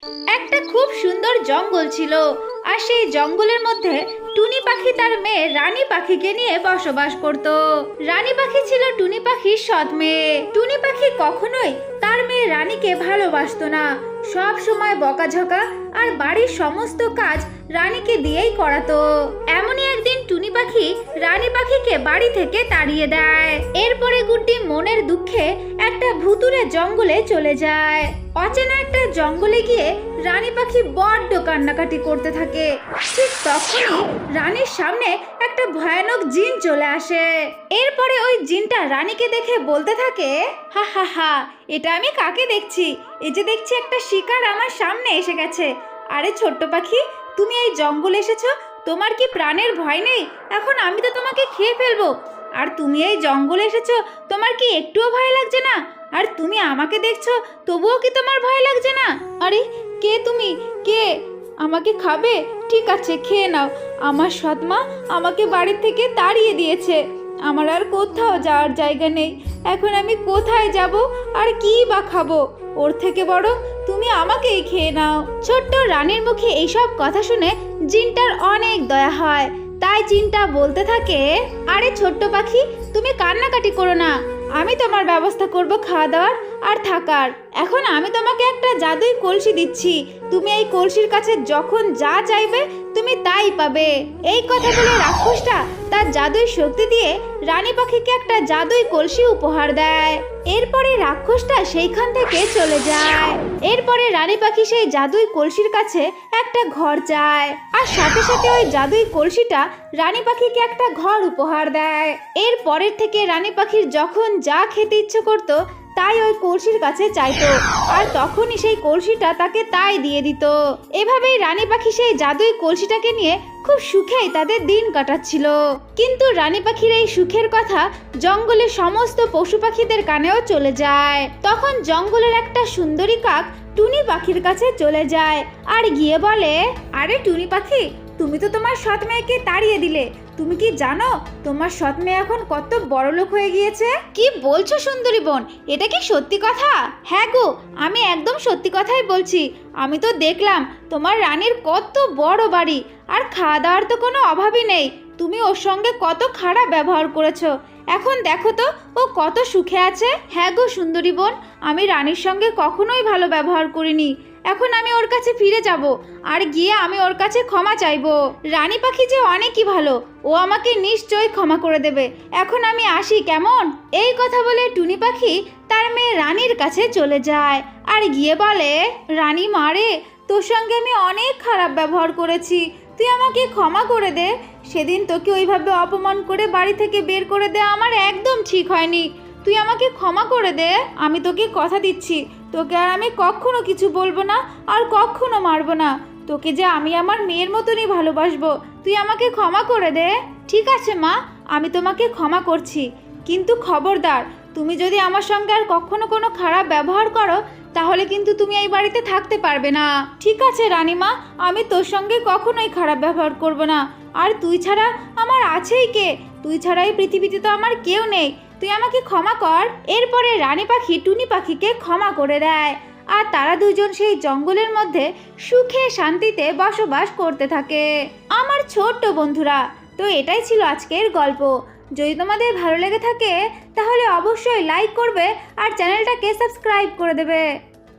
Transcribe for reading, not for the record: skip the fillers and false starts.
একটা খুব সুন্দর জঙ্গল ছিল, আর সেই জঙ্গলের মধ্যে টুনি পাখি তার মেয়ে রানী পাখিকে নিয়ে বসবাস করত। রানী পাখি ছিল টুনি পাখির সৎ মেয়ে। টুনি পাখি কখনোই তার মেয়ে রানীকে ভালোবাসতো না, সব সময় বকাঝকা আর বাড়ির সমস্ত কাজ রানীকে দিয়েই করাতো। এমনই একদিন টুনি পাখি রানী পাখিকে বাড়ি থেকে তাড়িয়ে দেয়। এরপরে গুড্ডি মনের দুঃখে একটা ভুতুরে জঙ্গলে চলে যায়। অচেনা একটা জঙ্গলে গিয়ে রানী পাখি বড্ড কান্নাকাটি করতে থাকে। ঠিক তখনই রানীর সামনে একটা ভয়ানক জিন চলে আসে। এরপরে ওই জিনটা রানীকে দেখে বলতে থাকে, হা হা হা, এটা আমি কাকে দেখছি? এই যে দেখছি একটা শিকার আমার সামনে এসে গেছে। আরে ছোট্ট পাখি, তুমি এই জঙ্গলে এসেছো, তোমার কি প্রাণের ভয় নেই? এখন আমি তো তোমাকে খেয়ে ফেলবো। আর তুমি এই জঙ্গলে এসেছো, তোমার কি একটুও ভয় লাগছে না? আর তুমি আমাকে দেখছো, তবুও কি তোমার ভয় লাগছে না? আরে কে তুমি? কে? আমাকে খাবে? ঠিক আছে, খেয়ে নাও। আমার সৎমা আমাকে বাড়ি থেকে তাড়িয়ে দিয়েছে, আমার আর কোথাও যাওয়ার জায়গা নেই। এখন আমি কোথায় যাব আর কি বা খাবো? ওর থেকে বড় তুমি আমাকেই খেয়ে নাও। ছোট্ট রানীর মুখে এইসব কথা শুনে জিনটার অনেক দয়া হয়। তাই জিনটা বলতে থাকে, আরে ছোট্ট পাখি, তুমি কান্নাকাটি করো না, আমি তোমার ব্যবস্থা করব খাওয়া দাওয়ার আর থাকার। এখন আমি তোমাকে একটা জাদুই কলসি দিচ্ছি, তুমি এই কলসির কাছে যখন যা চাইবে তুমি তাই পাবে। এই কথা বলে রাক্ষসটা তার জাদুই শক্তি দিয়ে রানী পাখিকে একটা জাদুই কলসি উপহার দেয়। এরপরে রাক্ষসটা সেইখান থেকে চলে যায়। এরপরে রানী পাখি সেই জাদুই কলসির কাছে একটা ঘর চায়, আর সাথে সাথে ওই জাদুই কলসিটা রানী পাখিকে একটা ঘর উপহার দেয়। এরপরের থেকে রানী পাখির যখন যা খেতে ইচ্ছে করতো তাই ওই কলসির কাছে চাইতো, আর তখনই সেই কলসিটা তাকে তাই দিয়ে দিত। এভাবেই রানী পাখি সেই জাদুই কলসিটাকে নিয়ে খুব সুখেই তাদের দিন কাটাচ্ছিল। কিন্তু রানী পাখির এই সুখের কথা জঙ্গলের সমস্ত পশু পাখিদের কানেও চলে যায়। তখন জঙ্গলের একটা সুন্দরী কাক টুনি পাখির কাছে চলে যায় আর গিয়ে বলে, আরে টুনি পাখি, তুমি তো তোমার সৎ মেয়েকে তাড়িয়ে দিলে, তুমি কি জানো তোমার সৎ মেয়ে এখন কত বড় লোক হয়ে গিয়েছে? কি বলছো সুন্দরী বোন, এটা কি সত্যি কথা? হ্যাঁ গো, আমি একদম সত্যি কথাই বলছি। আমি তো দেখলাম তোমার রানীর কত বড় বাড়ি, আর খাওয়া দাওয়ার তো কোনো অভাবই নেই। তুমি ওর সঙ্গে কত খারাপ ব্যবহার করেছো, এখন দেখো তো ও কত সুখে আছে। হ্যাঁ গো সুন্দরী বোন, আমি রানীর সঙ্গে কখনোই ভালো ব্যবহার করিনি। এখন আমি ওর কাছে ফিরে যাব আর গিয়ে আমি ওর কাছে ক্ষমা চাইবো। রানী পাখি যে অনেকই ভালো, ও আমাকে নিশ্চয়ই ক্ষমা করে দেবে। এখন আমি আসি কেমন? এই কথা বলে টুনি পাখি তার মেয়ে রানীর কাছে চলে যায় আর গিয়ে বলে, রানী মারে, তোর সঙ্গে আমি অনেক খারাপ ব্যবহার করেছি, তুই আমাকে ক্ষমা করে দে। সেদিন তোকে ওইভাবে অপমান করে বাড়ি থেকে বের করে দেওয়া আমার একদম ঠিক হয়নি, তুই আমাকে ক্ষমা করে দে। আমি তোকে কথা দিচ্ছি, তোকে আর আমি কখনো কিছু বলবো না আর কখনো মারবো না। তোকে যে আমি আমার মেয়ের মতনই ভালোবাসবো, তুই আমাকে ক্ষমা করে দে। ঠিক আছে মা, আমি তোমাকে ক্ষমা করছি, কিন্তু খবরদার, তুমি যদি আমার সঙ্গে আর কখনো কোনো খারাপ ব্যবহার করো তাহলে কিন্তু তুমি এই বাড়িতে থাকতে পারবে না। ঠিক আছে রানীমা, আমি তোর সঙ্গে কখনোই খারাপ ব্যবহার করব না। আর তুই ছাড়া আমার আছেই কে? তুই ছাড়া এই পৃথিবীতে তো আমার কেউ নেই, তুই আমাকে ক্ষমা কর। এরপরে রানী পাখি টুনি পাখিকে ক্ষমা করে দেয়, আর তারা দুজন সেই জঙ্গলের মধ্যে সুখে শান্তিতে বসবাস করতে থাকে। আমার ছোট্ট বন্ধুরা, তো এটাই ছিল আজকের গল্প। যদি তোমাদের ভালো লেগে থাকে তাহলে অবশ্যই লাইক করবে আর চ্যানেলটাকে সাবস্ক্রাইব করে দেবে।